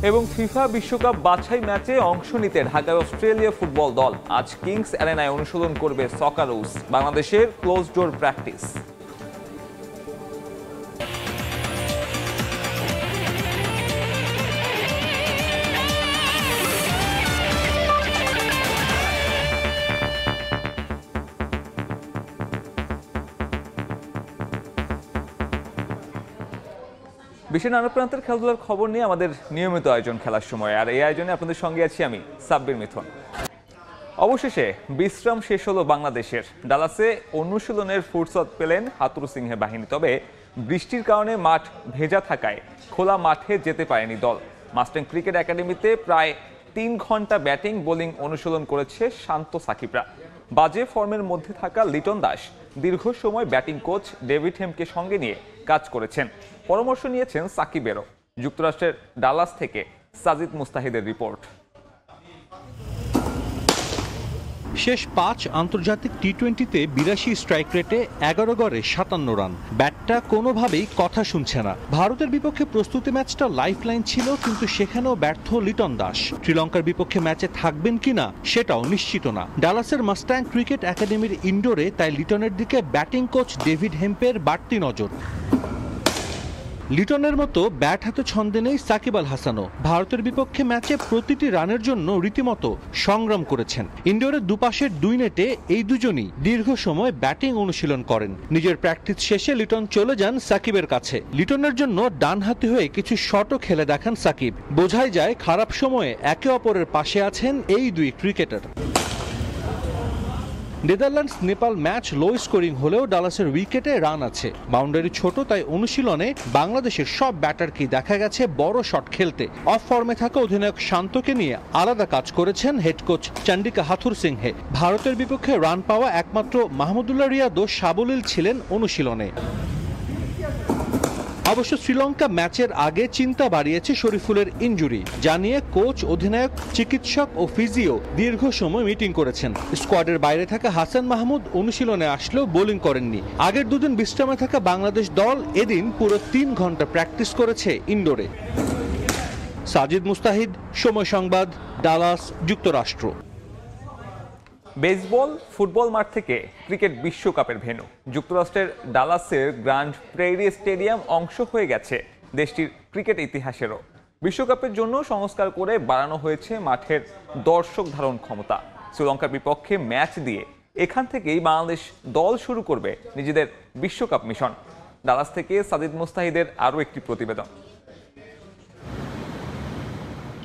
এবং ফিফা বিশ্বকাপ বাছাই ম্যাচে অংশ নিতে ঢাকায় অস্ট্রেলিয়া ফুটবল দল আজ কিংস অ্যারেনায় অনুশীলন করবে সকারুস। বাংলাদেশের ক্লোজ ডোর প্র্যাকটিস। বিশ্বের নানা প্রান্তের খেলাধুলার খবর নিয়ে আমাদের নিয়মিত আয়োজন খেলার সময়, আর এই আয়োজনে আপনাদের সঙ্গে আছি আমি সাব্বির মিথুন। অবশেষে বিশ্রাম শেষ হলো বাংলাদেশের। ডালাসে অনুশীলনের ফুরসত পেলেন হাতুরু সিংহে বাহিনী। তবে বৃষ্টির কারণে মাঠ ভেজা থাকায় খোলা মাঠে যেতে পারেনি দল। মাস্টাং ক্রিকেট একাডেমিতে প্রায় 3 ঘন্টা ব্যাটিং বোলিং অনুশীলন করেছে শান্ত সাকিবরা। বাজে ফর্মের মধ্যে থাকা লিটন দাস দীর্ঘ সময় ব্যাটিং কোচ ডেভিড হেমকে সঙ্গে নিয়ে কাজ করেছেন। পরামর্শ নিয়েছেন সাকিবেরও। যুক্তরাষ্ট্রের ডালাস থেকে সাজিদ মুস্তাহিদের রিপোর্ট। শেষ 5 আন্তর্জাতিক টি-20তে 82 স্ট্রাইক রেটে 11 গড়ে 57 রান। ব্যাটটা কোনোভাবেই কথা শুনছে না। ভারতের বিপক্ষে প্রস্তুতি ম্যাচটা লাইফলাইন ছিল, কিন্তু সেখানেও ব্যর্থ লিটন দাস। শ্রীলঙ্কার বিপক্ষে ম্যাচে থাকবেন কিনা সেটাও নিশ্চিত না। ডালাসের মাস্টাং ক্রিকেট একাডেমির ইনডোরে তাই লিটনের দিকে ব্যাটিং কোচ ডেভিড হেম্পের বাড়তি নজর। লিটনের মতো ব্যাট হাতে ছন্দে নেই সাকিব আল হাসানও। ভারতের বিপক্ষে ম্যাচে প্রতিটি রানের জন্য রীতিমতো সংগ্রাম করেছেন। ইনডোরের দুপাশের 2 নেটে এই দুজনই দীর্ঘ সময় ব্যাটিং অনুশীলন করেন। নিজের প্র্যাকটিস শেষে লিটন চলে যান সাকিবের কাছে। লিটনের জন্য ডানহাতি হয়ে কিছু শটও খেলে দেখান সাকিব। বোঝাই যায় খারাপ সময়ে একে অপরের পাশে আছেন এই 2 cricketer. Netherlands Nepal match low scoring হলেও ডালাসের উইকেটে রান আছে। বাউন্ডারি ছোট, তাই অনুশীলনে বাংলাদেশের সব ব্যাটারকেই দেখা গেছে বড় শট খেলতে। অফ ফর্মে থাকা অধিনায়ক শান্তকে নিয়ে আলাদা কাজ করেছেন হেড কোচ চন্ডিকা হাথুর সিংহে। ভারতের বিপক্ষে রান পাওয়া একমাত্র মাহমুদুল্লাহ রিয়াদও সাবলীল ছিলেন অনুশীলনে। অবশ্য শ্রীলঙ্কা ম্যাচের আগে চিন্তা বাড়িয়েছে শরীফুলের ইনজুরি, যা নিয়ে কোচ, অধিনায়ক, চিকিৎসক ও ফিজিও দীর্ঘ সময় মিটিং করেছেন। স্কোয়াডের বাইরে থাকা হাসান মাহমুদ অনুশীলনে আসলেও বোলিং করেননি। আগের 2 দিন বিশ্রামে থাকা বাংলাদেশ দল এদিন পুরো 3 ঘন্টা প্র্যাকটিস করেছে ইনডোরে। সাজিদ মুস্তাহিদ, সময় সংবাদ, ডালাস, যুক্তরাষ্ট্র। বেসবল, ফুটবল মাঠ থেকে ক্রিকেট বিশ্বকাপের ভেন্যু যুক্তরাষ্ট্রের ডালাসের গ্র্যান্ড প্রেইরি স্টেডিয়াম অংশ হয়ে গেছে দেশটির ক্রিকেট ইতিহাসেরও। বিশ্বকাপের জন্য সংস্কার করে বাড়ানো হয়েছে মাঠের দর্শক ধারণ ক্ষমতা। শ্রীলঙ্কার বিপক্ষে ম্যাচ দিয়ে এখান থেকেই বাংলাদেশ দল শুরু করবে নিজেদের বিশ্বকাপ মিশন। ডালাস থেকে সাজিদ মুস্তাহিদের আরও একটি প্রতিবেদন।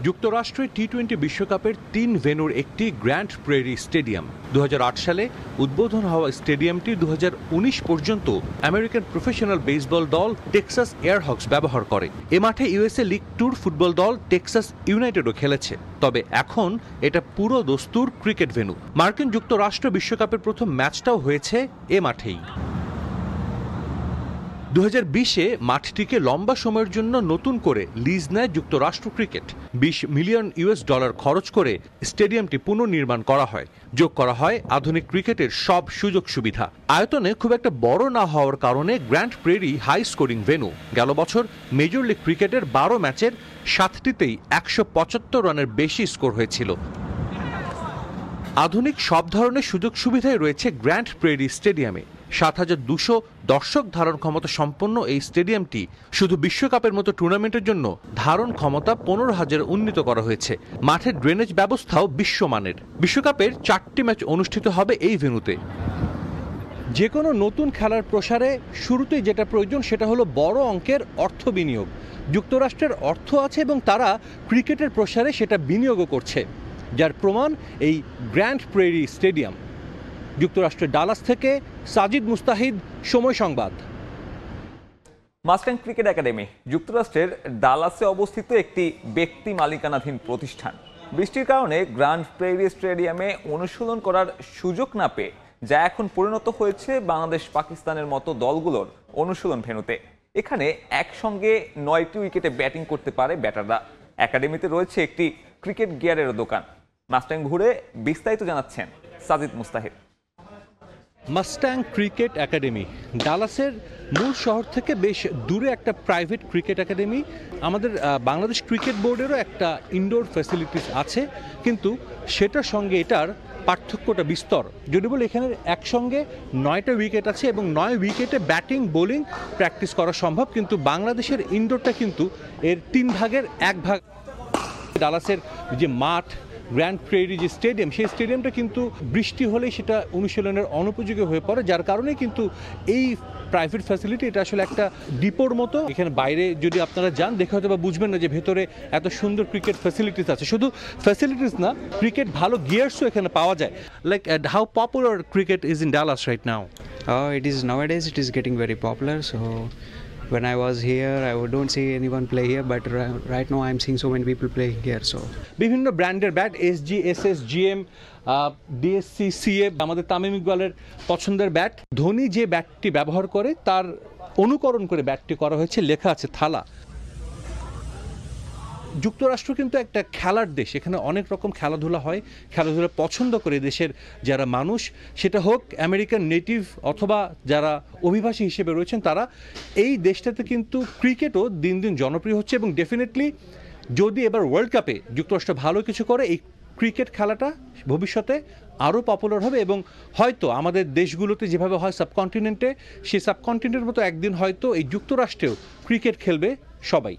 যুক্তরাষ্ট্রের টি-20 বিশ্বকাপের 3 ভেন্যুর একটি গ্র্যান্ড প্রেরি স্টেডিয়াম। 2008 সালে উদ্বোধন হওয়া স্টেডিয়ামটি 2019 পর্যন্ত আমেরিকান প্রফেশনাল বেসবল দল টেক্সাস এয়ারহকস ব্যবহার করে। এ মাঠে ইউএসএ লিগ ট্যুর ফুটবল দল টেক্সাস ইউনাইটেডও খেলেছে। তবে এখন এটা পুরো দস্তুর ক্রিকেট ভেন্যু। মার্কিন যুক্তরাষ্ট্র বিশ্বকাপের প্রথম ম্যাচটাও হয়েছে এ মাঠেই। 2020-এ মাঠটিকে লম্বা সময়ের জন্য নতুন করে লিজ নেয় যুক্তরাষ্ট্র ক্রিকেট। $20 মিলিয়ন খরচ করে স্টেডিয়ামটি পুনর্নির্মাণ করা হয়। যোগ করা হয় আধুনিক ক্রিকেটের সব সুযোগ সুবিধা। আয়তনে খুব একটা বড় না হওয়ার কারণে Grand Prairie high scoring venue. গেল বছর মেজর লিগ ক্রিকেটের 12 ম্যাচের 7টিতেই 175 রানের বেশি স্কোর হয়েছিল। আধুনিক সব ধরনের সুযোগ সুবিধাই রয়েছে গ্র্যান্ড প্রেরি স্টেডিয়ামে। 7200 দর্শক ধারণ ক্ষমতা সম্পন্ন এই স্টেডিয়ামটি শুধু বিশ্বকাপের মতো টুর্নামেন্টের জন্য ধারণ ক্ষমতা 15,000 উন্নীত করা হয়েছে। মাঠের ড্রেনেজ ব্যবস্থাও বিশ্বমানের। বিশ্বকাপের 4টি ম্যাচ অনুষ্ঠিত হবে এই ভেন্যুতে। যে কোনো নতুন খেলার প্রসারে শুরুতেই যেটা প্রয়োজন সেটা হলো বড় অঙ্কের অর্থ বিনিয়োগ। যুক্তরাষ্ট্রের অর্থ আছে এবং তারা ক্রিকেটের প্রসারে সেটা বিনিয়োগও করছে, যার প্রমাণ এই গ্র্যান্ড প্রেরি স্টেডিয়াম। যুক্তরাষ্ট্রের ডালাস থেকে সাজিদ মুস্তাহিদ, সময় সংবাদ। মাস্টাং ক্রিকেট একাডেমি যুক্তরাষ্ট্রের ডালাসে অবস্থিত একটি ব্যক্তি মালিকানাধীন প্রতিষ্ঠান। বৃষ্টির কারণে গ্র্যান্ড প্রেরি স্টেডিয়ামে অনুশীলন করার সুযোগ না পেয়ে যা এখন পরিণত হয়েছে বাংলাদেশ, পাকিস্তানের মতো দলগুলোর অনুশীলন ভেন্যুতে। এখানে একসঙ্গে 9টি উইকেটে ব্যাটিং করতে পারে ব্যাটাররা। একাডেমিতে রয়েছে একটি ক্রিকেট গিয়ারের দোকান। মাস্টাং ঘুরে বিস্তারিত জানাচ্ছেন সাজিদ মুস্তাহিদ। মাস্ট্যাং ক্রিকেট একাডেমি ডালাসের মূল শহর থেকে বেশ দূরে একটা প্রাইভেট ক্রিকেট একাডেমি। আমাদের বাংলাদেশ ক্রিকেট বোর্ডেরও একটা ইনডোর ফ্যাসিলিটিস আছে, কিন্তু সেটার সঙ্গে এটার পার্থক্যটা বিস্তর। যদি বলি এখানে একসঙ্গে 9টা উইকেট আছে এবং 9 উইকেটে ব্যাটিং বোলিং প্র্যাকটিস করা সম্ভব, কিন্তু বাংলাদেশের ইনডোরটা কিন্তু এর 3 ভাগের 1 ভাগ। ডালাসের যে মাঠ গ্র্যান্ড প্রেরি যে স্টেডিয়াম, সেই স্টেডিয়ামটা কিন্তু বৃষ্টি হলেই সেটা অনুশীলনের অনুপযোগী হয়ে পড়ে, যার কারণে কিন্তু এই প্রাইভেট ফ্যাসিলিটি এটা আসলে একটা ডিপোর মতো। এখানে বাইরে যদি আপনারা যান দেখে হয়তো বা বুঝবেন না যে ভেতরে এত সুন্দর ক্রিকেট ফ্যাসিলিটিস আছে। শুধু ফ্যাসিলিটিস না, ক্রিকেট ভালো গিয়ার্সও এখানে পাওয়া যায়। Like how popular cricket is in Dallas right now? It is nowadays it is getting very popular. So when I was here, I don't see anyone play here, but right now I'm seeing so many people playing here. So বিভিন্ন ব্র্যান্ডের bat, SG, SS, GM, DSC, CA, আমাদের তামিম ইকবালের পছন্দের bat. Dhoni যে ব্যাটটি ব্যবহার করে তার অনুকরণ করে ব্যাটটি করা হয়েছে, লেখা আছে থালা। যুক্তরাষ্ট্র কিন্তু একটা খেলার দেশ, এখানে অনেক রকম খেলাধুলা হয়, খেলাধুলা পছন্দ করে দেশের যারা মানুষ, সেটা হোক আমেরিকান নেটিভ অথবা যারা অভিবাসী হিসেবে রয়েছেন তারা। এই দেশটাতে কিন্তু ক্রিকেটও দিন দিন জনপ্রিয় হচ্ছে এবং ডেফিনেটলি যদি এবার ওয়ার্ল্ড কাপে যুক্তরাষ্ট্র ভালো কিছু করে, এই ক্রিকেট খেলাটা ভবিষ্যতে আরও পপুলার হবে এবং হয়তো আমাদের দেশগুলোতে যেভাবে হয় সাবকন্টিনেন্টে, সেই সাবকন্টিনেন্টের মতো একদিন হয়তো এই যুক্তরাষ্ট্রেও ক্রিকেট খেলবে সবাই।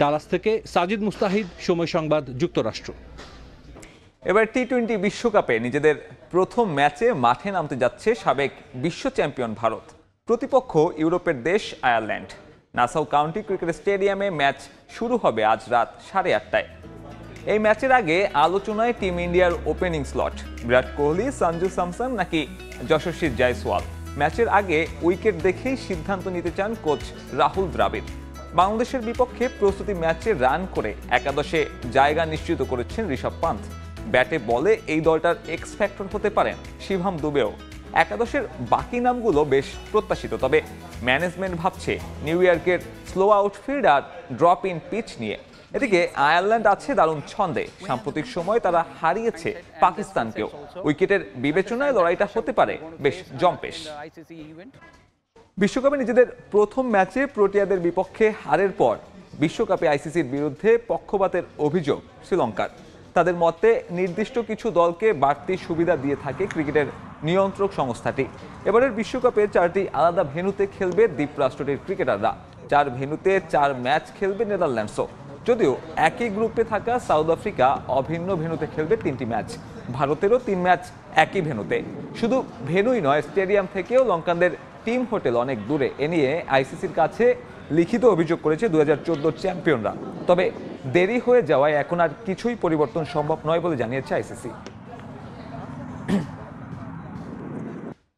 ডালাস থেকে সাজিদ মুস্তাহিদ, সময় সংবাদ, যুক্তরাষ্ট্র। এবার টি-20 বিশ্বকাপে নিজেদের প্রথম ম্যাচে মাঠে নামতে যাচ্ছে সাবেক বিশ্ব চ্যাম্পিয়ন ভারত। প্রতিপক্ষ ইউরোপের দেশ আয়ারল্যান্ড। নাসাউ কাউন্টি ক্রিকেট স্টেডিয়ামে ম্যাচ শুরু হবে আজ রাত 8:30টায়। এই ম্যাচের আগে আলোচনায় টিম ইন্ডিয়ার opening slot. Virat Kohli, Sanju Samson নাকি যশস্বী জয়সওয়াল। ম্যাচের আগে উইকেট দেখেই সিদ্ধান্ত নিতে চান কোচ রাহুল দ্রাবিড়। বাংলাদেশের বিপক্ষে প্রস্তুতি ম্যাচে রান করে একাদশে জায়গা নিশ্চিত করেছেন ঋষভ পান্থ। ব্যাটে বলে এই দলটার এক্স ফ্যাক্টর হতে পারেন শিভাম দুবেও। একাদশের বাকি নামগুলো বেশ প্রত্যাশিত, তবে ম্যানেজমেন্ট ভাবছে নিউ ইয়র্কের স্লো আউটফিল্ড আর ড্রপ ইন পিচ নিয়ে। এদিকে আয়ারল্যান্ড আছে দারুণ ছন্দে। সাম্প্রতিক সময় তারা হারিয়েছে পাকিস্তানকেও। উইকেটের বিবেচনায় লড়াইটা হতে পারে বেশ জম্পেশ। বিশ্বকাপে নিজেদের প্রথম ম্যাচে প্রোটিয়াদের বিপক্ষে হারের পর বিশ্বকাপে আইসিসির বিরুদ্ধে পক্ষপাতের অভিযোগ শ্রীলঙ্কার। তাদের মতে নির্দিষ্ট কিছু দলকে বাড়তি সুবিধা দিয়ে থাকে ক্রিকেটের নিয়ন্ত্রক সংস্থাটি। এবারের বিশ্বকাপে 4টি আলাদা ভেন্যুতে খেলবে দ্বীপরাষ্ট্রটির ক্রিকেটাররা। 4 ভেন্যুতে 4 ম্যাচ খেলবে নেদারল্যান্ডসও। যদিও একই গ্রুপে থাকা সাউথ আফ্রিকা অভিন্ন ভেন্যুতে খেলবে 3টি ম্যাচ। ভারতেরও 3 ম্যাচ একই ভেন্যুতে। শুধু ভেন্যুই নয়, স্টেডিয়াম থেকেও লঙ্কানদের টিম হোটেল অনেক দূরে। এ নিয়ে আইসিসির কাছে লিখিত অভিযোগ করেছে 2014 চ্যাম্পিয়নরা। তবে দেরি হয়ে যাওয়ায় এখন আর কিছুই পরিবর্তন সম্ভব নয় বলে জানিয়েছে আইসিসি।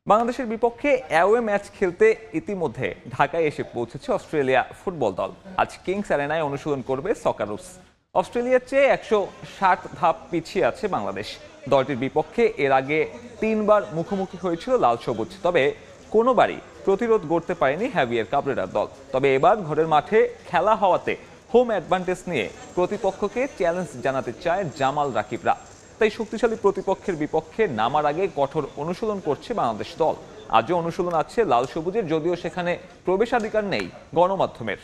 বাংলাদেশের বিপক্ষে অ্যাওয়ে ম্যাচ খেলতে ইতিমধ্যে ঢাকায় এসে পৌঁছেছে অস্ট্রেলিয়া ফুটবল দল। আজ কিংস অ্যারেনায় অনুশীলন করবে সকারুস। অস্ট্রেলিয়ার চেয়ে 160 ধাপ পিছিয়ে আছে বাংলাদেশ। দলটির বিপক্ষে এর আগে 3 বার মুখোমুখি হয়েছিল লাল সবুজ, তবে কোনোবারই প্রতিরোধ গড়তে পারেনি হ্যাভিয়ার কাবরেরার দল। তবে এবার ঘরের মাঠে খেলা হওয়াতে হোম অ্যাডভান্টেজ নিয়ে প্রতিপক্ষকে চ্যালেঞ্জ জানাতে চায় জামাল রাকিবরা। তাই শক্তিশালী প্রতিপক্ষের বিপক্ষে নামার আগে কঠোর অনুশীলন করছে বাংলাদেশ দল। আজও অনুশীলন আছে লাল সবুজের, যদিও সেখানে প্রবেশাধিকার নেই গণমাধ্যমের।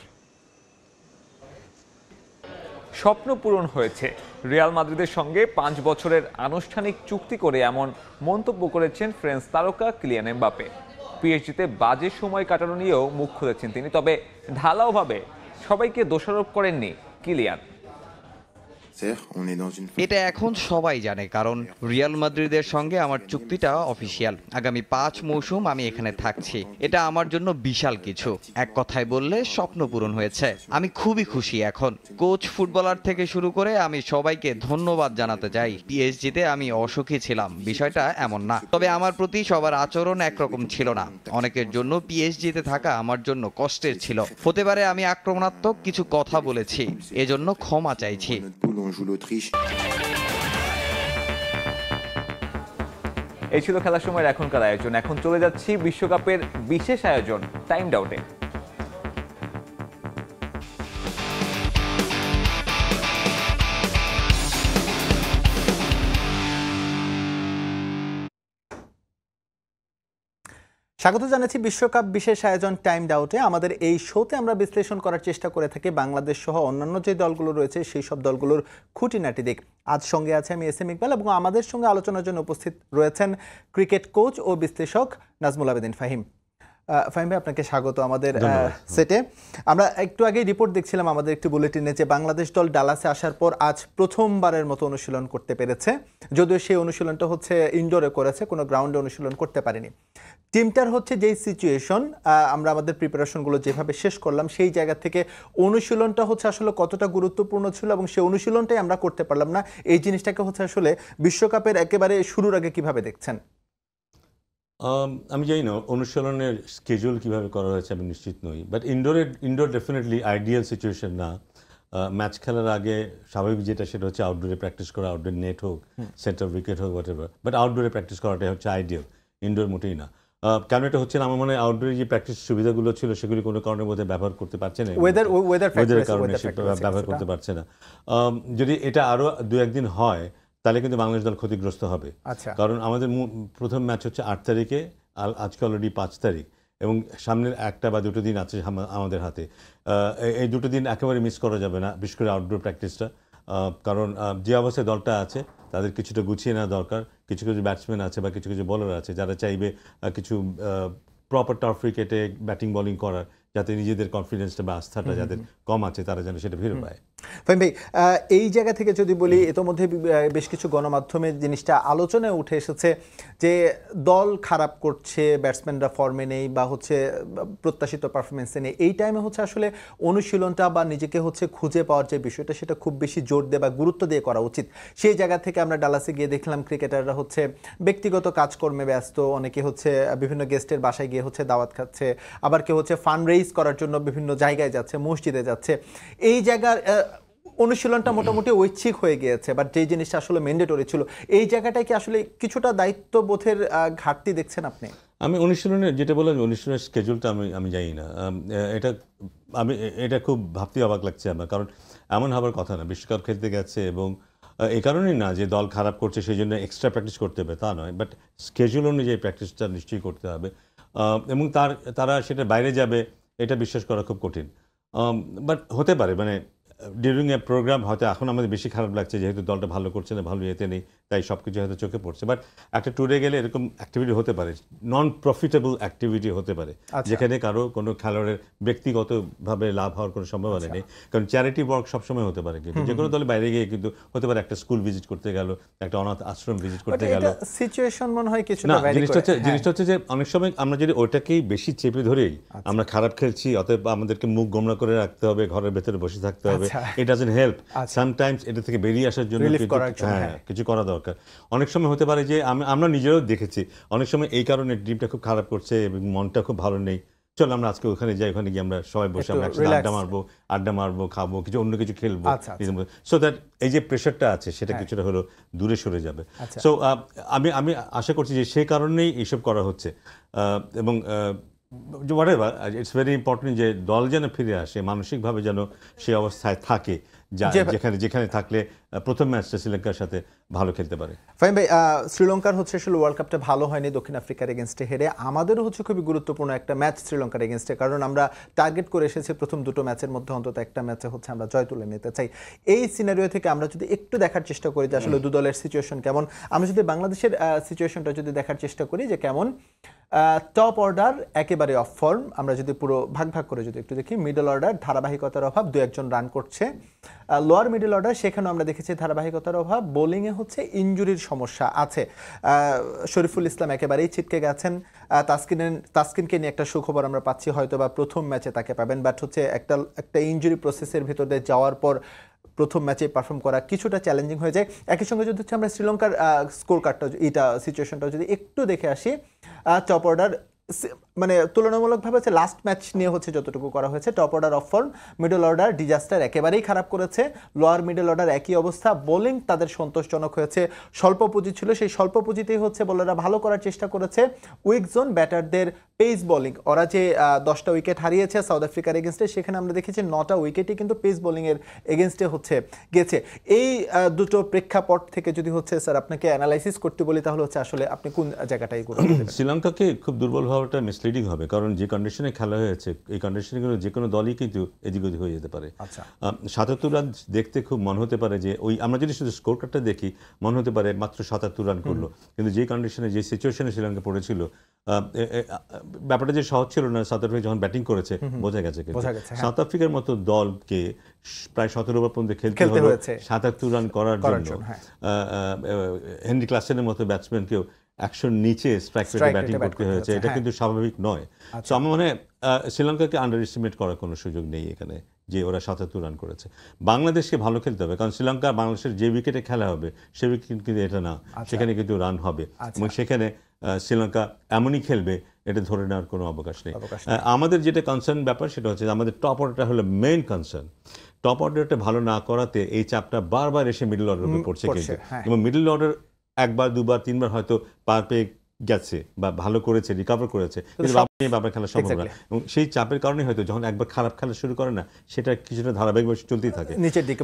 স্বপ্ন পূরণ হয়েছে। রিয়াল মাদ্রিদের সঙ্গে 5 বছরের আনুষ্ঠানিক চুক্তি করে এমন মন্তব্য করেছেন ফ্রেঞ্চ তারকা কিলিয়ান এমবাপে। পিএসজিতে বাজে সময় কাটানো নিয়েও মুখ খুলেছেন তিনি, তবে ঢালাওভাবে সবাইকে দোষারোপ করেননি কিলিয়ান। এটা এখন সবাই জানে, কারণ রিয়াল মাদ্রিদের সঙ্গে আমার চুক্তিটা অফিসিয়াল। আগামী 5 মৌসুম আমি এখানে থাকছি। এটা আমার জন্য বিশাল কিছু। এক কথায় বললে স্বপ্ন পূরণ হয়েছে। আমি খুবই খুশি এখন। কোচ, ফুটবলার থেকে শুরু করে আমি সবাইকে ধন্যবাদ জানাতে চাই। পিএসজিতে আমি অসুখী ছিলাম, বিষয়টা এমন না। তবে আমার প্রতি সবার আচরণ একরকম ছিল না। অনেকের জন্য পিএসজিতে থাকা আমার জন্য কষ্টের ছিল। হতে পারে আমি আক্রমণাত্মক কিছু কথা বলেছি, এজন্য ক্ষমা চাইছি। এই ছিল খেলার সময়ের এখনকার আয়োজন। এখন চলে যাচ্ছি বিশ্বকাপের বিশেষ আয়োজন টাইম আউটে। স্বাগত জানাচ্ছি বিশ্বকাপ বিশেষ আয়োজন টাইম আউটে। আমাদের এই শোতে আমরা বিশ্লেষণ করার চেষ্টা করে থাকি বাংলাদেশ সহ অন্যান্য যে দলগুলো রয়েছে সেই সব দলগুলোর খুঁটিনাটি দিক। আজ সঙ্গে আছে আমি এস এম ইকবাল এবং আমাদের সঙ্গে আলোচনার জন্য উপস্থিত রয়েছেন ক্রিকেট কোচ ও বিশ্লেষক নাজমুল আবেদিন ফাহিম। ফাহিম ভাই, আপনাকে স্বাগত আমাদের সেটে। আমরা একটু আগেই রিপোর্ট দেখছিলাম আমাদের একটি বুলেটিনে যে বাংলাদেশ দল ডালাসে আসার পর আজ প্রথমবারের মতো অনুশীলন করতে পেরেছে, যদিও সেই অনুশীলনটা হচ্ছে ইনডোরে করেছে, কোনো গ্রাউন্ডে অনুশীলন করতে পারেনি। টিমটার হচ্ছে যেই সিচুয়েশন, আমরা আমাদের প্রিপারেশনগুলো যেভাবে শেষ করলাম সেই জায়গা থেকে অনুশীলনটা হচ্ছে আসলে কতটা গুরুত্বপূর্ণ ছিল এবং সেই অনুশীলনটাই আমরা করতে পারলাম না, এই জিনিসটাকে হচ্ছে আসলে বিশ্বকাপের একেবারে শুরুর আগে কিভাবে দেখছেন? আমি জানি না অনুশীলনের স্কেজুল কিভাবে করা হয়েছে, আমি নিশ্চিত নই। But indoor definitely ideal situation না। ম্যাচ খেলার আগে স্বাভাবিক যেটা সেটা হচ্ছে আউটডোরে প্র্যাকটিস করা, আউটডোর নেট হোক, সেন্টার উইকেট হোক, হোয়াট এভার। বাট আউটডোরে প্র্যাকটিস করাটাই হচ্ছে আইডিয়াল, ইনডোর মোটেই না। কারণ এটা হচ্ছে না, আমার মনে হয় আউটডোরে যে প্র্যাকটিস সুবিধাগুলো ছিল সেগুলি কোনো কারণের মধ্যে ব্যবহার করতে পারছে না, ওয়েদারের কারণে সেটা ব্যবহার করতে পারছে না। যদি এটা আরও 2-1 দিন হয় তাহলে কিন্তু বাংলাদেশ দল ক্ষতিগ্রস্ত হবে। কারণ আমাদের প্রথম ম্যাচ হচ্ছে 8 তারিখে, আজকে অলরেডি 5 তারিখ, এবং সামনের 1 বা 2 দিন আছে আমাদের হাতে। এই 2 দিন একেবারে মিস করা যাবে না, বিশেষ করে আউটডোর প্র্যাকটিসটা। কারণ যে অবস্থায় দলটা আছে তাদের কিছুটা গুছিয়ে নেওয়া দরকার। কিছু কিছু ব্যাটসম্যান আছে বা কিছু কিছু বোলার আছে যারা চাইবে কিছু প্রপার টার্ফ উইকেটে ব্যাটিং বোলিং করার, যাতে নিজেদের কনফিডেন্সটা বা আস্থাটা যাদের কম আছে তারা যেন সেটা ফিরে পায়। ফাহিম ভাই, এই জায়গা থেকে যদি বলি, ইতোমধ্যে বেশ কিছু গণমাধ্যমে জিনিসটা আলোচনায় উঠে এসেছে যে দল খারাপ করছে, ব্যাটসম্যানরা ফর্মে নেই বা হচ্ছে প্রত্যাশিত পারফরমেন্সে নেই। এই টাইমে হচ্ছে আসলে অনুশীলনটা বা নিজেকে হচ্ছে খুঁজে পাওয়ার যে বিষয়টা সেটা খুব বেশি জোর দিয়ে বা গুরুত্ব দিয়ে করা উচিত। সেই জায়গা থেকে আমরা ডালাসে গিয়ে দেখলাম ক্রিকেটাররা হচ্ছে ব্যক্তিগত কাজকর্মে ব্যস্ত, অনেকে হচ্ছে বিভিন্ন গেস্টের বাসায় গিয়ে হচ্ছে দাওয়াত খাচ্ছে, আবার কেউ হচ্ছে ফান্ড রেইজ করার জন্য বিভিন্ন জায়গায় যাচ্ছে, মসজিদে যাচ্ছে। এই জায়গার অনুশীলনটা মোটামুটি ঐচ্ছিক হয়ে গিয়েছে, বাট যে জিনিসটা আসলে ম্যান্ডেটরি ছিল, এই জায়গাটায় কি আসলে কিছুটা দায়িত্ববোধের ঘাটতি দেখছেন আপনি? আমি অনুশীলনের যেটা বললাম, অনুশীলনের স্কেজুলটা আমি জানি না। এটা খুব ভাবতে অবাক লাগছে আমার, কারণ এমন হবার কথা না। বিশ্বকাপ খেলতে গেছে এবং এই কারণেই না যে দল খারাপ করছে সেই জন্য এক্সট্রা প্র্যাকটিস করতে হবে তা নয়, বাট স্কেজুল অনুযায়ী প্র্যাকটিসটা নিশ্চয়ই করতে হবে। এবং তারা সেটা বাইরে যাবে এটা বিশ্বাস করা খুব কঠিন। বাট হতে পারে, মানে ডিউরিং এ প্রোগ্রাম হয়তো এখন আমাদের বেশি খারাপ লাগছে যেহেতু দলটা ভালো করছে না, ভালো ইয়েতে নেই, তাই সব কিছু হয়তো চোখে পড়ছে। বাট একটা ট্যুরে গেলে এরকম অ্যাক্টিভিটি হতে পারে, নন প্রফিটেবল অ্যাক্টিভিটি হতে পারে, যেখানে কারো কোনো খেলোয়াড়ের ব্যক্তিগতভাবে লাভ হওয়ার কোনো সম্ভাবনা নেই। কারণ চ্যারিটি ওয়ার্ক সবসময় হতে পারে, কিন্তু যে কোনো দলে বাইরে গিয়ে কিন্তু হতে পারে একটা স্কুল ভিজিট করতে গেল, একটা অনাথ আশ্রম ভিজিট করতে গেল। সিচুয়েশন মনে হয় কিছু না, জিনিসটা হচ্ছে যে অনেক সময় আমরা যদি ওইটাকেই বেশি চেপে ধরেই আমরা খারাপ খেলছি অতএব আমাদেরকে মুখ গোমরা করে রাখতে হবে, ঘরের ভেতরে বসে থাকতে হবে, ইট ডাজন্ট হেল্প। সামটাইমস এটা থেকে বেরিয়ে আসার জন্য কিছু করা দরকার। অনেক সময় হতে পারে যে আমরা নিজেরাও দেখেছি অনেক সময় এই কারণে টিমটা খুব খারাপ করছে এবং মনটা খুব ভালো নেই, চলো আমরা আজকে ওখানে যাই, ওখানে গিয়ে আমরা সবাই বসে আমরা একসাথে আড্ডা মারবো, খাবো, কিছু অন্য কিছু খেলবো, সো দ্যাট এই যে প্রেশারটা আছে সেটা কিছুটা হলো দূরে সরে যাবে। সো আমি আশা করছি যে সেই কারণেই এইসব করা হচ্ছে। এবং whatever, it's very important যে দল যেন ফিরে আসে, মানসিকভাবে যেন সেই অবস্থায় থাকে যেখানে থাকলে প্রথম ম্যাচটা শ্রীলঙ্কার সাথে ভালো খেলতে পারে। ফাহিম ভাই, শ্রীলঙ্কার হচ্ছে আসলে ওয়ার্ল্ড কাপটা ভালো হয়নি, দক্ষিণ আফ্রিকার এগেনস্টে হেরে। আমাদেরও হচ্ছে খুবই গুরুত্বপূর্ণ একটা ম্যাচ শ্রীলঙ্কার এগেনস্টে, কারণ আমরা টার্গেট করে এসেছি প্রথম 2 ম্যাচের মধ্যে অন্তত একটা ম্যাচে হচ্ছে আমরা জয় তুলে নিতে চাই। এই সিনারিও থেকে আমরা যদি একটু দেখার চেষ্টা করি যে আসলে 2 দলের সিচুয়েশন কেমন, আমরা যদি বাংলাদেশের সিচুয়েশনটা যদি দেখার চেষ্টা করি যে কেমন, টপ অর্ডার একেবারে অফ ফর্ম। আমরা যদি পুরো ভাগ করে যদি একটু দেখি, মিডল অর্ডার ধারাবাহিকতার অভাব, 2-1 জন রান করছে। লোয়ার মিডল অর্ডার সেখানেও আমরা দেখেছি ধারাবাহিকতার অভাব, বোলিংয়ে হচ্ছে ইনজুরির সমস্যা আছে। শরীফুল ইসলাম একেবারেই ছিটকে গেছেন। তাসকিনকে নিয়ে একটা সুখবর আমরা পাচ্ছি, হয়তো বা প্রথম ম্যাচে তাকে পাবেন, বাট হচ্ছে একটা ইনজুরি প্রসেসের ভিতর দিয়ে যাওয়ার পর প্রথম ম্যাচে পারফর্ম করা কিছুটা চ্যালেঞ্জিং হয়ে যায়। একই সঙ্গে যদি হচ্ছে আমরা শ্রীলঙ্কার স্কোর কার্ডটা, এইটা সিচুয়েশনটা যদি একটু দেখে আসি, টপ অর্ডার মানে তুলনামূলকভাবে হচ্ছে লাস্ট ম্যাচ নিয়ে হচ্ছে যতটুকু করা হয়েছে, top order of form, middle order disaster একেবারেই খারাপ করেছে, লোয়ার মিডল অর্ডার একই অবস্থা, বোলিং তাদের সন্তোষজনক হয়েছে, স্বল্প পুঁজি ছিল, সেই স্বল্প পুঁজিতেই হচ্ছে বোলাররা ভালো করার চেষ্টা করেছে। উইক জোন ব্যাটারদের পেস বোলিং, ওরা যে 10টা উইকেট হারিয়েছে সাউথ আফ্রিকার এগেনস্টে, সেখানে আমরা দেখেছি 9টা উইকেটই কিন্তু পেস বোলিংয়ের এগেনস্টে হচ্ছে গেছে। এই দুটো প্রেক্ষাপট থেকে যদি হচ্ছে স্যার আপনাকে অ্যানালাইসিস করতে বলি, তাহলে হচ্ছে আসলে আপনি কোন জায়গাটাই করবেন? শ্রীলঙ্কাকে খুব দুর্বল হওয়াটা মিসলিডিং হবে, কারণ যে কন্ডিশনে খেলা হয়েছে এই কন্ডিশনে যে কোনো দলই কিন্তু এদিক ওদিক হয়ে যেতে পারে। 77 রান দেখতে খুব মনে হতে পারে যে ওই, আমরা যদি শুধু স্কোর কার্ডটা দেখি মনে হতে পারে মাত্র 77 রান করলো, কিন্তু যে কন্ডিশনে যে সিচুয়েশনে শ্রীলঙ্কা পড়েছিল, ব্যাপারটা যে সহজ ছিল না। সাউথ আফ্রিকা যখন ব্যাটিং করেছে বোঝা গেছে, সাউথ আফ্রিকার মতো দলকে প্রায় 17 ওভার পর্যন্ত খেলতে হয়েছে 77 রান করার জন্য। হেনরি ক্লাসেনের মতো ব্যাটসম্যানকেও 100 নিচে স্ট্রাইক রেটে ব্যাটিং করতে হয়েছে, এটা কিন্তু স্বাভাবিক নয়। তো আমার মনে হয় শ্রীলঙ্কাকে আন্ডার এস্টিমেট করার কোনো সুযোগ নেই এখানে, যে ওরা 77 রান করেছে। বাংলাদেশকে ভালো খেলতে হবে, কারণ শ্রীলঙ্কা বাংলাদেশের যে উইকেটে খেলা হবে সে উইকেট কিন্তু এটা না, সেখানে কিন্তু রান হবে এবং সেখানে শ্রীলঙ্কা এমনই খেলবে এটা ধরে নেওয়ার কোনো অবকাশ নেই। আমাদের যেটা কনসার্ন ব্যাপার সেটা হচ্ছে আমাদের টপ অর্ডারটা হলো মেইন কনসার্ন। টপ অর্ডারটা ভালো না করাতে এই চাপটা বারবার এসে মিডল অর্ডার উপর পড়ছে কিন্তু, এবং মিডল অর্ডার একবার দুবার তিনবার হয়তো পার পেয়ে গেছে বা ভালো করেছে, রিকভার করেছে, কিন্তু বাবার খেলা সম্ভব না। এবং সেই চাপের কারণে হয়তো যখন একবার খারাপ খেলা শুরু করে না, সেটা কিছুটা ধারাবাহিকভাবে চলতেই থাকে,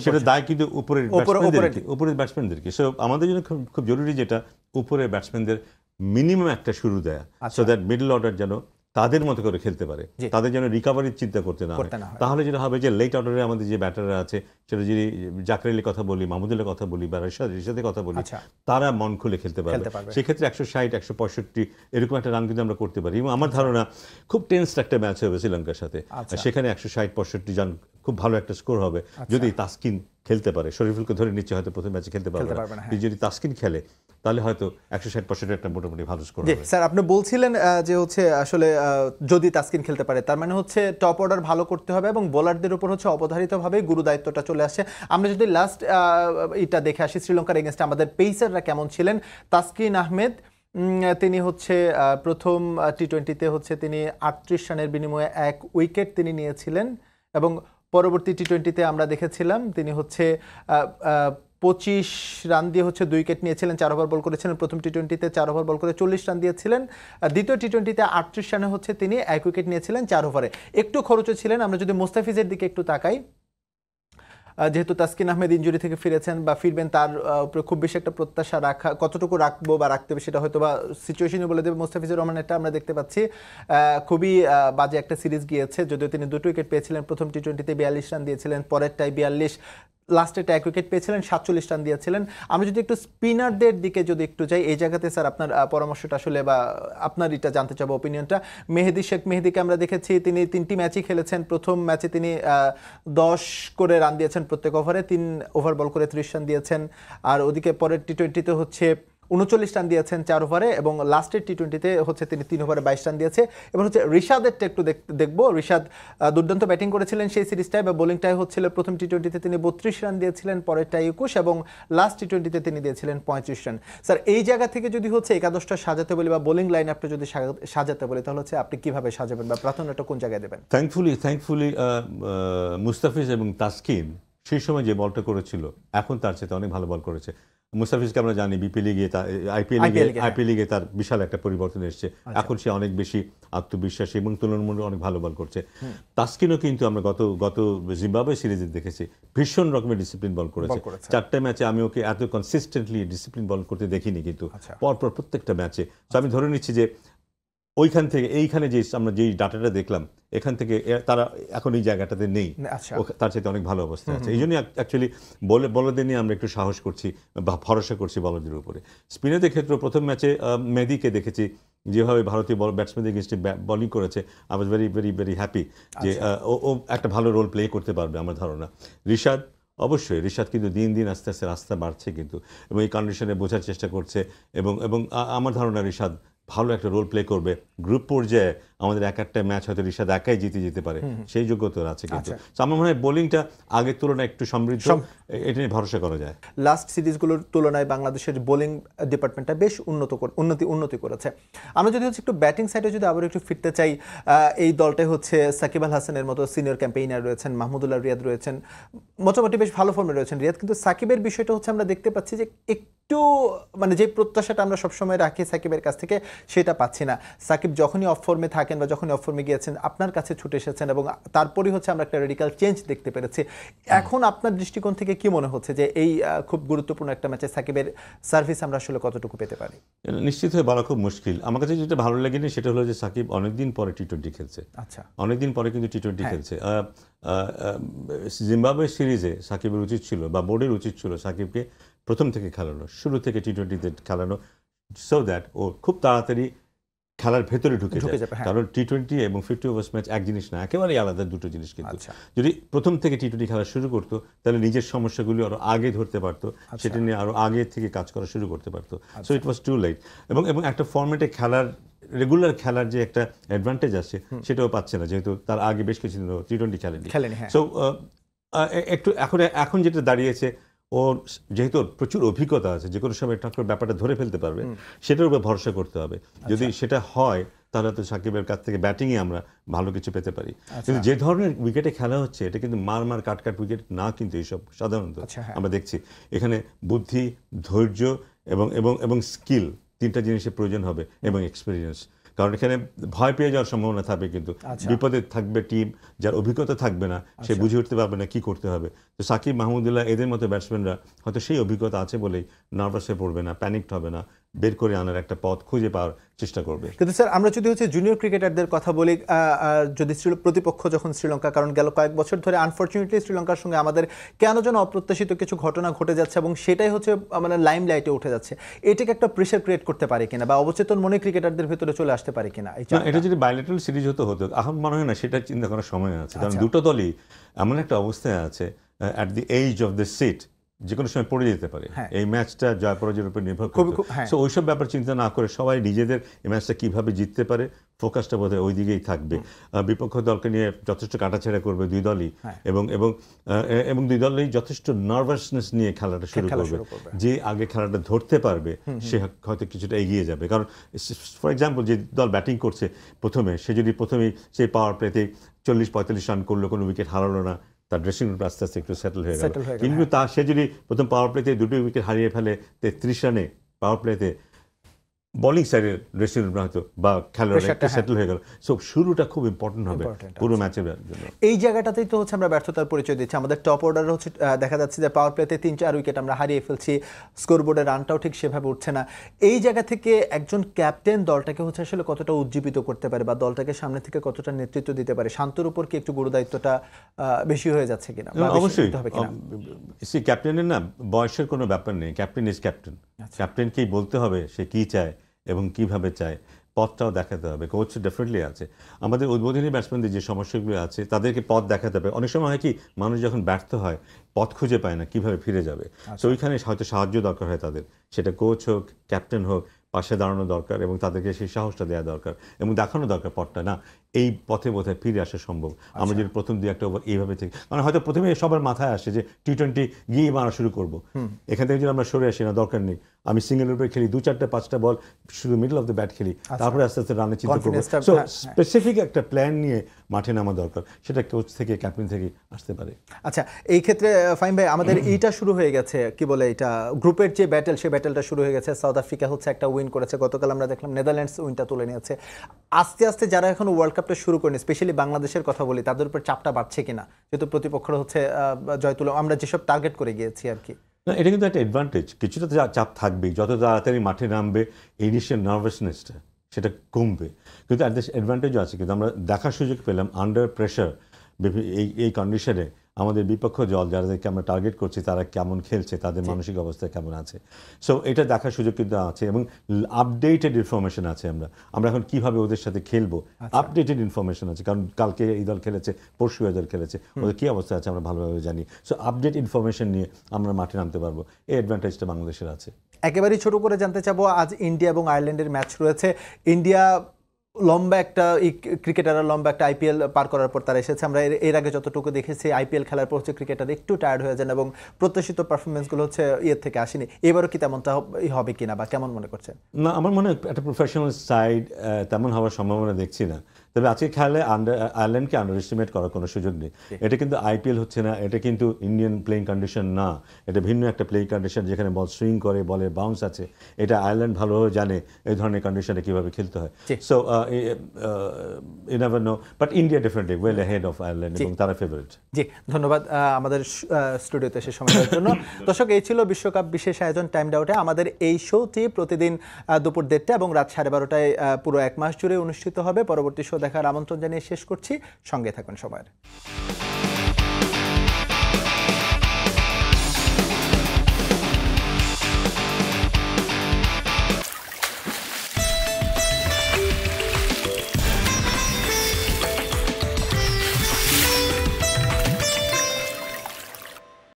সেটা দায় কিন্তু উপরের ব্যাটসম্যানদেরকে। সো আমাদের জন্য খুব জরুরি যেটা উপরের ব্যাটসম্যানদের মিনিমাম একটা শুরু দেয়া, সো দ্যাট মিডল অর্ডার যেন তাদের মতো করে খেলতে পারে, তাদের যেন রিকভারির চিন্তা করতে না হয়। তাহলে যেটা হবে যে লেট অর্ডারে আমাদের যে ব্যাটাররা আছে, সেটা যদি জাকের আলীর কথা বলি, মাহমুদুল্লাহর কথা বলি বা রিশাদের কথা বলি, তারা মন খুলে খেলতে পারবে। সেক্ষেত্রে 160 165 এরকম একটা রান কিন্তু আমরা করতে পারি। এবং আমার ধারণা খুব টেন্সড একটা ম্যাচ হবে শ্রীলঙ্কার সাথে, সেখানে 160 65 রান খুব ভালো একটা স্কোর হবে যদি তাসকিন খেলতে পারে। শরীফুলকে ধরে নিচ্ছে হয়তো প্রথম ম্যাচে খেলতে পারবে না, যদি তাসকিন খেলে তাহলে হয়তো 160 একটা মোটামুটি ভালো স্কোর হবে। স্যার আপনি বলছিলেন যে হচ্ছে আসলে যদি তাসকিন খেলতে পারে, তার মানে হচ্ছে টপ অর্ডার ভালো করতে হবে এবং বোলারদের উপর হচ্ছে অবধারিতভাবে গুরু দায়িত্বটা চলে আসছে। আমরা যদি লাস্ট এটা দেখে আসি শ্রীলঙ্কার এগেনস্টে আমাদের পেসাররা কেমন ছিলেন। তাসকিন আহমেদ তিনি হচ্ছে প্রথম টি20তে হচ্ছে তিনি 38 রানের বিনিময়ে 1 উইকেট তিনি নিয়েছিলেন, এবং পরবর্তী টি20তে আমরা দেখেছিলাম তিনি হচ্ছে 25 রান দিয়ে হচ্ছে 2 উইকেট নিয়েছিলেন, 4 ওভার বল করেছিলেন। প্রথম টি20তে 4 ওভার বল করে 40 রান দিয়েছিলেন। দ্বিতীয় টি20তে 38 রানে হচ্ছে তিনি 1 উইকেট নিয়েছিলেন 4 ওভারে, একটু খরচও ছিলেন। আমরা যদি মুস্তাফিজের দিকে একটু তাকাই, যেহেতু তাসকিন আহমেদ ইনজুরি থেকে ফিরেছেন বা ফিরবেন, তার উপরে খুব বেশি একটা প্রত্যাশা রাখা, কতটুকু রাখবো বা রাখতে হবে সেটা হয়তো বা সিচুয়েশনই বলে দেবে। মুস্তাফিজুর রহমানেরটা আমরা দেখতে পাচ্ছি খুবই বাজে একটা সিরিজ গিয়েছে, যদিও তিনি 2 উইকেট পেয়েছিলেন। প্রথম টি20তে 42 রান দিয়েছিলেন, পরেরটাই 42, লাস্টেটা 1 উইকেট পেয়েছিলেন, 47 রান দিয়েছিলেন। আমরা যদি একটু স্পিনারদের দিকে যদি একটু যাই, এই জায়গাতে স্যার আপনার পরামর্শটা আসলে বা আপনার এটা জানতে চাবো ওপিনিয়নটা। মেহেদী শেখ মেহেদীকে আমরা দেখেছি তিনি 3টি ম্যাচই খেলেছেন। প্রথম ম্যাচে তিনি 10 করে রান দিয়েছেন প্রত্যেক ওভারে, 3 ওভার বল করে 30 রান দিয়েছেন। আর ওদিকে পরের টি20তে হচ্ছে 39 রান দিয়েছেন 4 ওভারে, এবং লাস্টের টি20তে হচ্ছে তিনি 3 ওভারে 22 রান দিয়েছে। এবার হচ্ছে রিশাদেরটা একটু দেখবো। রিশাদ দুর্দান্ত ব্যাটিং করেছিলেন সেই সিরিজটায়, বা বোলিংটাই হচ্ছিল। প্রথম টি20তে তিনি 32 রান দিয়েছিলেন, পরেরটাই 21, এবং লাস্ট টি20তে তিনি দিয়েছিলেন 35 রান। স্যার এই জায়গা থেকে যদি হচ্ছে একাদশটা সাজাতে বলি বা বোলিং লাইন আপটা যদি সাজাতে বলি, তাহলে হচ্ছে আপনি কিভাবে সাজাবেন বা প্রাধান্যটা কোন জায়গায় দেবেন? থ্যাঙ্কফুলি মুস্তাফিজ এবং তাসকিন সেই সময় যে বলটা করেছিল এখন তার চেয়ে অনেক ভালো বল করেছে। মুস্তাফিজকে আমরা জানি বিপিএল লিগে, আইপিএল লিগে তার বিশাল একটা পরিবর্তন এসেছে। এখন সে অনেক বেশি আত্মবিশ্বাসী এবং তুলনামূলক অনেক ভালো বল করছে। তাসকিনও কিন্তু আমরা গত জিম্বাবুয়ে সিরিজে দেখেছি ভীষণ রকমের ডিসিপ্লিন বল করেছে। 4টা ম্যাচে আমি ওকে এত কনসিস্টেন্টলি ডিসিপ্লিন বল করতে দেখিনি, কিন্তু পরপর প্রত্যেকটা ম্যাচে। তো আমি ধরে নিচ্ছি যে ওইখান থেকে এইখানে যে আমরা যেই ডাটাটা দেখলাম, এখান থেকে তারা এখন এই জায়গাটাতে নেই, তার চাইতে অনেক ভালো অবস্থা আছে। এই জন্যই অ্যাকচুয়ালি বলারদের নিয়ে আমরা একটু সাহস করছি বা ভরসা করছি বলারদের উপরে। স্পিনারদের ক্ষেত্রে প্রথম ম্যাচে মেহেদীকে দেখেছি যেভাবে ভারতীয় ব্যাটসম্যানদের এগেইনস্টে বোলিং করেছে, আই ওয়াজ ভেরি হ্যাপি যে ও একটা ভালো রোল প্লে করতে পারবে আমার ধারণা। অবশ্যই রিশাদ কিন্তু দিন দিন আস্তে আস্তে রাস্তা বাড়ছে কিন্তু, এবং এই কন্ডিশনে বোঝার চেষ্টা করছে, এবং আমার ধারণা রিশাদ ভালো একটা রোল প্লে করবে। গ্রুপ পর্যায়ে আমাদের এক একটা ম্যাচ হয়তো রিশাদ একাই জিতে যেতে পারে, সেই যোগ্যতা আছে কিন্তু। So আমার মনে হয় বোলিংটা আগের তুলনায় একটু সমৃদ্ধ, এটা নিয়ে ভরসা করা যায়। লাস্ট সিরিজগুলোর তুলনায় বাংলাদেশের বোলিং ডিপার্টমেন্টটা বেশ উন্নতি করেছে। আমরা যদি হচ্ছে একটু ব্যাটিং সাইডে যদি আবার একটু ফিরতে চাই, এই দলটাই হচ্ছে সাকিব আল হাসানের মতো সিনিয়র ক্যাম্পেইনার রয়েছেন, মাহমুদুল্লাহ রিয়াদ রয়েছেন, মোটামুটি বেশ ভালো ফর্মে রয়েছেন রিয়াদ। কিন্তু সাকিবের বিষয়টা হচ্ছে আমরা দেখতে পাচ্ছি যে একটু মানে যে প্রত্যাশাটা আমরা সবসময় রাখি সাকিবের কাছ থেকে সেটা পাচ্ছি না। সাকিব যখনই অফ ফর্মে থাকেন বা যখনই অফ ফর্মে গিয়েছেন আপনার কাছে ছুটে এসেছেন এবং তারপরেই হচ্ছে আমরা একটা রেডিক্যাল চেঞ্জ দেখতে পেরেছি। এখন আপনার দৃষ্টিকোণ থেকে কি মনে হচ্ছে যে এই খুব গুরুত্বপূর্ণ একটা ম্যাচে সাকিবের সার্ভিস আমরা আসলে কতটুকু পেতে পারি? নিশ্চিত হয়ে বলা খুব মুশকিল। আমার কাছে যেটা ভালো লাগেনি সেটা হলো যে সাকিব অনেকদিন পরে টি-20 খেলছে। আচ্ছা, অনেকদিন পরে কিন্তু টি-20 খেলছে। জিম্বাবুয়ে সিরিজে সাকিবের উচিত ছিল বা বোর্ডের উচিত ছিল সাকিবকে প্রথম থেকে খেলানো, শুরু থেকে টি-20তে খেলানো, সো দ্যাট ও খুব তাড়াতাড়ি খেলার ভেতরে ঢুকে যাবে। কারণ টি-20 এবং 50 ওভার্স ম্যাচ এক জিনিস না, একেবারেই আলাদা দুটো জিনিস। কিন্তু যদি প্রথম থেকে টি-20 খেলা শুরু করতো তাহলে নিজের সমস্যাগুলি আরো আগে ধরতে পারতো, সেটা নিয়ে আরো আগে থেকে কাজ করা শুরু করতে পারতো। So it was too late. এবং একটা ফরম্যাটে খেলার, রেগুলার খেলার যে একটা অ্যাডভান্টেজ আছে সেটাও পাচ্ছে না, যেহেতু তার আগে বেশ কিছুদিন টি-20 খেলেনি। সো একটু এখন যেটা দাঁড়িয়েছে, ওর যেহেতু প্রচুর অভিজ্ঞতা আছে, যে কোনো সময় ঠাকুর ব্যাপারটা ধরে ফেলতে পারবে, সেটার উপর ভরসা করতে হবে। যদি সেটা হয় তাহলে তো সাকিবের কাছ থেকে ব্যাটিংয়ে আমরা ভালো কিছু পেতে পারি। কিন্তু যে ধরনের উইকেটে খেলা হচ্ছে এটা কিন্তু মার কাট উইকেট না, কিন্তু এইসব সাধারণত আমরা দেখছি এখানে বুদ্ধি, ধৈর্য এবং স্কিল, তিনটা জিনিসের প্রয়োজন হবে, এবং এক্সপিরিয়েন্স। কারণ এখানে ভয় পেয়ে যাওয়ার সম্ভাবনা থাকবে, কিন্তু বিপদে থাকবে টিম, যার অভিজ্ঞতা থাকবে না সে বুঝে উঠতে পারবে না কি করতে হবে। তো সাকিব, মাহমুদুল্লাহ এদের মতো ব্যাটসম্যানরা হয়তো সেই অভিজ্ঞতা আছে বলেই নার্ভাস হয়ে পড়বে না, প্যানিকড হবে না, বের করে আনার একটা পথ খুঁজে পাওয়ার চেষ্টা করবে। কিন্তু স্যার আমরা যদি হচ্ছে জুনিয়র ক্রিকেটারদের কথা বলি, যদি প্রতিপক্ষ যখন শ্রীলঙ্কা, কারণ গেল কয়েক বছর ধরে আনফর্চুনেটলি শ্রীলঙ্কার সঙ্গে আমাদের কেন যেন অপ্রত্যাশিত কিছু ঘটনা ঘটে যাচ্ছে এবং সেটাই হচ্ছে মানে লাইমলাইটে উঠে যাচ্ছে। এটাকে একটা প্রেশার ক্রিয়েট করতে পারে কিনা বা অবচেতন মনে ক্রিকেটারদের ভিতরে চলে আসতে পারে কিনা? এটা যদি বাইলেটারাল সিরিজ হতো আমার মনে হয় না সেটা চিন্তা করার সময় আছে। কারণ দুটো দলই এমন একটা অবস্থায় আছে, at the edge of the seat, যে কোনো সময় পড়ে যেতে পারে। এই ম্যাচটা জয় পরাজয়ের উপর নির্ভর করে। সো ওইসব ব্যাপার চিন্তা না করে সবাই নিজেদের এই ম্যাচটা কিভাবে জিততে পারে, ফোকাসটা বোধহয় ওই দিকেই থাকবে। বিপক্ষ দলকে নিয়ে যথেষ্ট কাটাছেড়া করবে দুই দলই, এবং দুই দলই যথেষ্ট নার্ভাসনেস নিয়ে খেলাটা শুরু করবে। যে আগে খেলাটা ধরতে পারবে সে হয়তো কিছুটা এগিয়ে যাবে। কারণ ফর এক্সাম্পল, যে দল ব্যাটিং করছে প্রথমে, সে যদি প্রথমেই সেই পাওয়ার প্লেতে 40-45 রান করলো, কোনো উইকেট হারালো না, তার ড্রেসিং রুম আস্তে আস্তে একটু সেটেল হয়ে গেল। কিন্তু সে যদি প্রথম পাওয়ার প্লেতে দুটো উইকেট হারিয়ে ফেলে 33 রানে পাওয়ার প্লেতে, বোলিং সাইডের ড্রেসিং রুম হয়তো বা খেলোয়াড় একটু সেটেল হয়ে গেল। সো শুরুটা খুব ইম্পর্টেন্ট হবে পুরো ম্যাচের জন্য। এই জায়গাটাতেই তো হচ্ছে আমরা ব্যর্থতার পরিচয় দিচ্ছি। আমাদের টপ অর্ডার হচ্ছে দেখা যাচ্ছে যে পাওয়ার প্লেতে 3-4 উইকেট আমরা হারিয়ে ফেলছি, স্কোরবোর্ডে রানটাও ঠিক সেভাবে উঠছে না। এই জায়গা থেকে একজন ক্যাপ্টেন দলটাকে হচ্ছে আসলে কতটা উজ্জীবিত করতে পারে বা দলটাকে সামনে থেকে কতটা নেতৃত্ব দিতে পারে? শান্তর উপর কি একটু গুরুদায়িত্বটা বেশি হয়ে যাচ্ছে কিনা? অবশ্যই ক্যাপ্টেনের না বয়সের কোনো ব্যাপার নেই। Captain is captain. ক্যাপ্টেনকেই বলতে হবে সে কি চায় এবং কিভাবে চায়, পথটাও দেখাতে হবে। কোচ ডেফিনেটলি আছে। আমাদের উদ্বোধনী ব্যাটসম্যানদের যে সমস্যাগুলো আছে তাদেরকে পথ দেখাতে হবে। অনেক সময় হয় কি, মানুষ যখন ব্যর্থ হয় পথ খুঁজে পায় না কিভাবে ফিরে যাবে। তো ওইখানে হয়তো সাহায্য দরকার হয় তাদের, সেটা কোচ হোক, ক্যাপ্টেন হোক, পাশে দাঁড়ানো দরকার এবং তাদেরকে সেই সাহসটা দেওয়া দরকার এবং দেখানো দরকার পথটা না এই পথে বোধহয় ফিরে আসা সম্ভব। আমরা যদি প্রথম 2-1 ওভার এইভাবে থেকে, মানে হয়তো প্রথমে সবার মাথায় আসে যে টি-20 গিয়ে মারা শুরু করব, এখান থেকে যদি আমরা সরে আসি না, দরকার নেই, আমি সিঙ্গেলের উপরে খেলি, 2-4-5টা বল শুধু মিডল অফ দ্য ব্যাট খেলি, তারপরে আস্তে আস্তে রানের চিন্তা করবো। সো স্পেসিফিক একটা প্ল্যান নিয়ে মাঠে নামা দরকার, সেটা কোচ থেকে, ক্যাপ্টেন থেকে আসতে পারে। আচ্ছা, এই ক্ষেত্রে ফাহিম ভাই আমাদের এইটা শুরু হয়ে গেছে, কি বলে এটা, গ্রুপের যে ব্যাটেল, সেই ব্যাটেলটা শুরু হয়ে গেছে। সাউথ আফ্রিকা হচ্ছে একটা উইন করেছে, গতকাল আমরা দেখলাম নেদারল্যান্ডস উইনটা তুলে নিয়েছে। আস্তে আস্তে যারা এখন ওয়ার্ল্ড কাপটা শুরু করেনি, স্পেশালি বাংলাদেশের কথা বলি, তাদের উপর চাপটা বাড়ছে কিনা, যেহেতু প্রতিপক্ষরা হচ্ছে জয় তুলে আমরা যেসব টার্গেট করে গিয়েছি আর কি? না, এটা কিন্তু একটা অ্যাডভান্টেজ। কিছুটা চাপ থাকবেই, যত তাড়াতাড়ি মাঠে নামবে ইনিশিয়াল নার্ভাসনেসটা সেটা কমবে, কিন্তু অ্যাডভান্টেজও আছে। কিন্তু আমরা দেখার সুযোগ পেলাম আন্ডার প্রেশার এই কন্ডিশনে আমাদের বিপক্ষ দল যাদেরকে আমরা টার্গেট করছি তারা কেমন খেলছে, তাদের মানসিক অবস্থা কেমন আছে। সো এটা দেখার সুযোগ কিন্তু আছে এবং আপডেটেড ইনফরমেশন আছে। আমরা এখন কিভাবে ওদের সাথে খেলবো, আপডেটেড ইনফরমেশন আছে। কারণ কালকে এই দল খেলেছে, পরশু এই দল খেলেছে, ওদের কী অবস্থা আছে আমরা ভালোভাবে জানি। সো আপডেট ইনফরমেশন নিয়ে আমরা মাঠে নামতে পারবো, এই অ্যাডভান্টেজটা বাংলাদেশের আছে। একেবারেই ছোট করে জানতে চাবো, আজ ইন্ডিয়া এবং আয়ারল্যান্ডের ম্যাচ রয়েছে। ইন্ডিয়া লম্বা একটা ক্রিকেটাররা লম্বা একটা আইপিএল পার করার পর তারা এসেছে। আমরা এর আগে যতটুকু দেখেছি আইপিএল খেলার পর হচ্ছে ক্রিকেটার একটু টায়ার্ড হয়ে যান এবং প্রত্যাশিত পারফরমেন্সগুলো হচ্ছে ইয়ের থেকে আসেনি। এবারও কি তেমনটা হবে কিনা বা কেমন মনে করছেন? না, আমার মনে হয় একটা প্রফেশনাল সাইড তেমন হওয়ার সম্ভাবনা দেখছি না। তবে আজকে খেলে আয়ারল্যান্ডকে আন্ডার এস্টিমেট করার কোনো সুযোগ নেই। এটা কিন্তু আইপিএল হচ্ছে না, এটা কিন্তু ইন্ডিয়ান প্লেইং কন্ডিশন না, এটা ভিন্ন একটা প্লেইং কন্ডিশন যেখানে বল সুইং করে, বলের বাউন্স আছে। এটা আয়ারল্যান্ড ভালোভাবে জানে এই ধরনের কন্ডিশনে কিভাবে খেলতে হয়। So you never know, but India definitely well ahead of Ireland এবং তারা ফেভারিট। জি, ধন্যবাদ আমাদের স্টুডিওতে এসে সময় দেওয়ার জন্য। দর্শক, এই ছিল বিশ্বকাপ বিশেষ আয়োজন টাইম আউটে। আমাদের এই শোটি প্রতিদিন দুপুর 1:30 এবং রাত 12:30টায় পুরো 1 মাস জুড়ে অনুষ্ঠিত হবে। পরবর্তী শো দেখার আমন্ত্রণ জানিয়ে শেষ করছি। সঙ্গে থাকুন সবার।